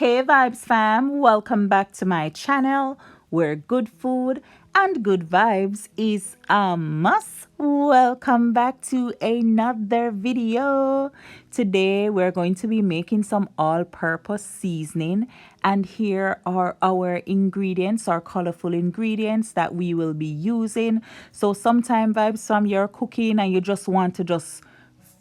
Hey Vibes fam, welcome back to my channel where good food and good vibes is a must. Welcome back to another video. Today we're going to be making some all-purpose seasoning, and here are our ingredients, our colorful ingredients that we will be using. So sometime Vibes fam, you're cooking and you just want to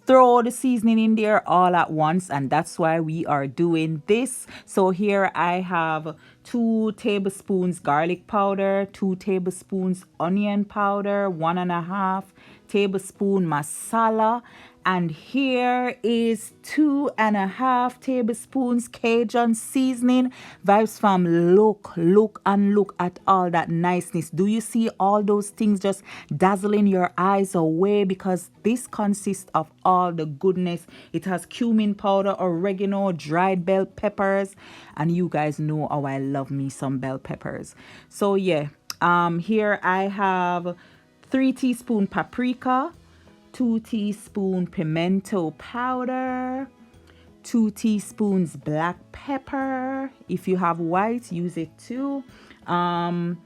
throw the seasoning in there all at once, and that's why we are doing this. So here I have 2 tablespoons garlic powder, 2 tablespoons onion powder, 1.5 tablespoon masala, and here is 2.5 tablespoons Cajun seasoning. Vibes fam, look at all that niceness. Do you see all those things just dazzling your eyes away? Because this consists of all the goodness. It has cumin powder, oregano, dried bell peppers, and you guys know how I love me some bell peppers. So yeah, here I have 3 teaspoon paprika, 2 teaspoon pimento powder, 2 teaspoons black pepper. If you have white, use it too. And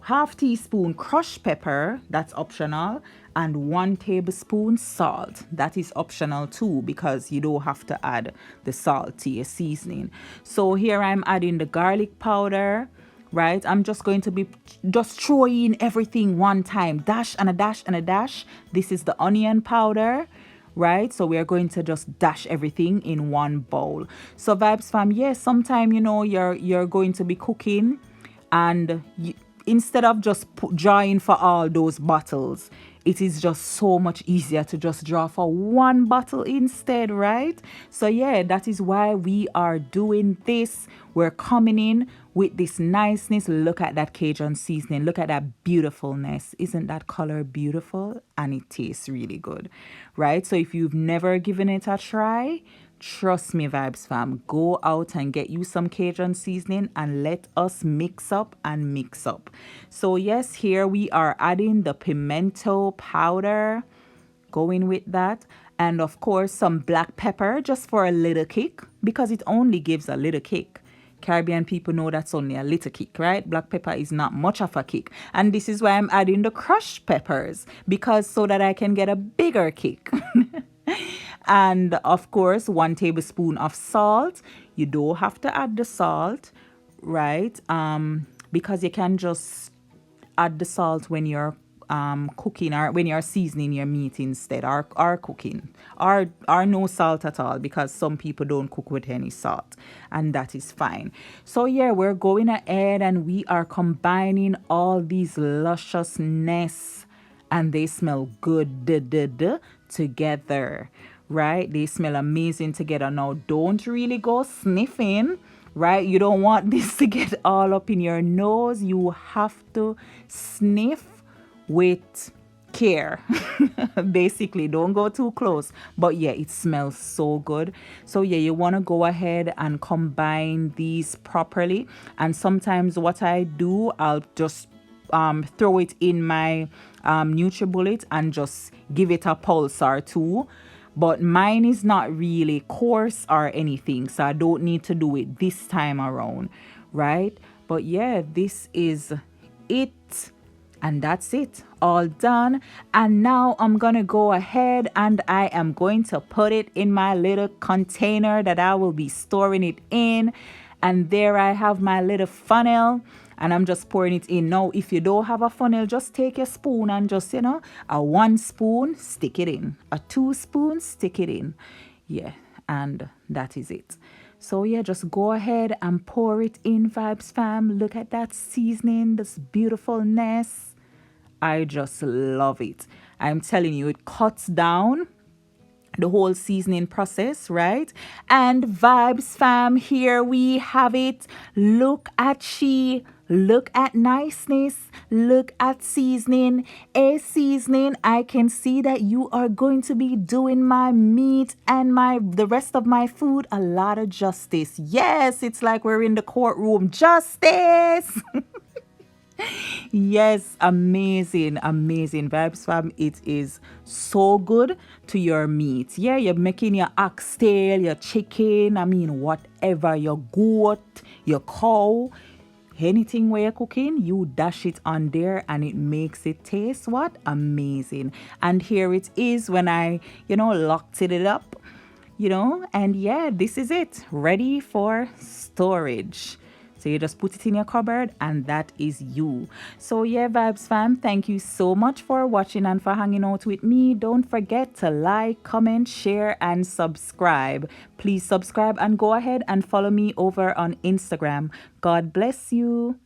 half teaspoon crushed pepper, that's optional, and 1 tablespoon salt. That is optional too, because you don't have to add the salt to your seasoning. So here I'm adding the garlic powder. Right, I'm just going to be just throwing everything one time, dash and a dash and a dash. This is the onion powder, right? So we are going to just dash everything in one bowl. So Vibes fam, yes, sometime you're going to be cooking, and instead of just drawing for all those bottles, it is just so much easier to just draw for one bottle instead, right? So yeah, that is why we are doing this. We're coming in with this niceness. Look at that Cajun seasoning. Look at that beautifulness. Isn't that color beautiful? And it tastes really good, right? So if you've never given it a try, trust me Vibes fam, go out and get you some Cajun seasoning and let us mix up and mix up. So yes, here we are adding the pimento powder, going with that, and of course some black pepper just for a little kick, because it only gives a little kick. Caribbean people know that's only a little kick, right? Black pepper is not much of a kick. And this is why I'm adding the crushed peppers, because so that I can get a bigger kick. And of course 1 tablespoon of salt. You don't have to add the salt, right? Because you can just add the salt when you're cooking, or when you're seasoning your meat instead, or cooking, or no salt at all, because some people don't cook with any salt, and that is fine. So yeah, we're going ahead and we are combining all these lusciousness, and they smell good together, right? They smell amazing together. Now don't really go sniffing, right? You don't want this to get all up in your nose. You have to sniff with care. Basically, don't go too close, but yeah, it smells so good. So yeah, you want to go ahead and combine these properly. And sometimes what I do, I'll just throw it in my NutriBullet and just give it a pulse or two. But mine is not really coarse or anything, so I don't need to do it this time around, right? But yeah, this is it. And that's it, all done. And now I'm gonna go ahead and I am going to put it in my little container that I will be storing it in. And there I have my little funnel, and I'm just pouring it in. Now, if you don't have a funnel, just take a spoon and just, a 1 spoon, stick it in. A 2 spoons, stick it in. Yeah, and that is it. So yeah, just go ahead and pour it in, Vibes fam. Look at that seasoning, this beautifulness. I just love it. I'm telling you, it cuts down the whole seasoning process, right? And Vibes fam, here we have it. Look at look at niceness, look at seasoning. Seasoning, I can see that you are going to be doing my meat and the rest of my food a lot of justice. Yes, it's like we're in the courtroom. Justice. Yes, amazing, amazing vibes, fam. It is so good to your meat. Yeah, you're making your oxtail, your chicken, I mean, whatever, your goat, your cow, anything where you're cooking, you dash it on there and it makes it taste what? Amazing. And here it is when I, locked it up, and yeah, this is it, ready for storage. So you just put it in your cupboard and that is you. So yeah, Vibes fam, thank you so much for watching and for hanging out with me. Don't forget to like, comment, share and subscribe. Please subscribe and go ahead and follow me over on Instagram. God bless you.